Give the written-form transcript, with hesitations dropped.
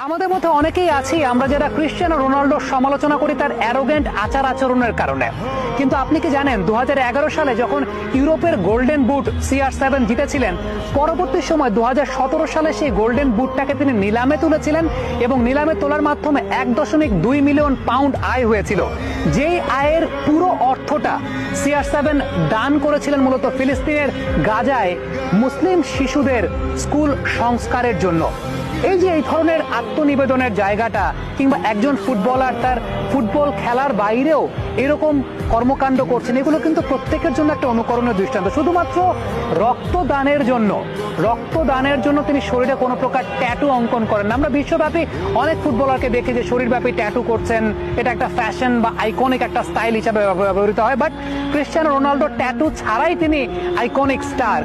আমাদের মধ্যে অনেকেই আছি আমরা যারা ক্রিশ্চিয়ানো রোনাল্ডোর সমালোচনা করি তার অ্যারোগেন্ট আচার আচরণের কারণে। কিন্তু আপনি কি জানেন 2011 সালে যখন ইউরোপের গোল্ডেন বুট CR7 জিতেছিলেন, পরবর্তী সময় 2017 সালে সেই গোল্ডেন বুটটাকে তিনি নিলামে তুলেছিলেন এবং নিলামে তোলার মাধ্যমে 1.2 মিলিয়ন পাউন্ড আয় হয়েছিল। যেই আয়ের পুরো অর্থটা CR7 দান করেছিলেন মূলত ফিলিস্তিনের গাজায় মুসলিম শিশুদের স্কুল সংস্কারের জন্য। এই যে এই ধরনের আত্মনিবেদনের জায়গাটা, কিংবা একজন ফুটবলার তার ফুটবল খেলার বাইরেও এরকম কর্মকাণ্ড করছেন, এগুলো কিন্তু প্রত্যেকের জন্য একটা অনুকরণীয় দৃষ্টান্ত। শুধুমাত্র রক্তদানের জন্য তিনি শরীরে কোনো প্রকার ট্যাটু অঙ্কন করেন না। আমরা বিশ্বব্যাপী অনেক ফুটবলারকে দেখি যে শরীরব্যাপী ট্যাটু করছেন, এটা একটা ফ্যাশন বা আইকনিক একটা স্টাইল হিসাবে ব্যবহৃত হয়। বাট ক্রিশ্চিয়ানো রোনাল্ডো ট্যাটু ছাড়াই তিনি আইকনিক স্টার।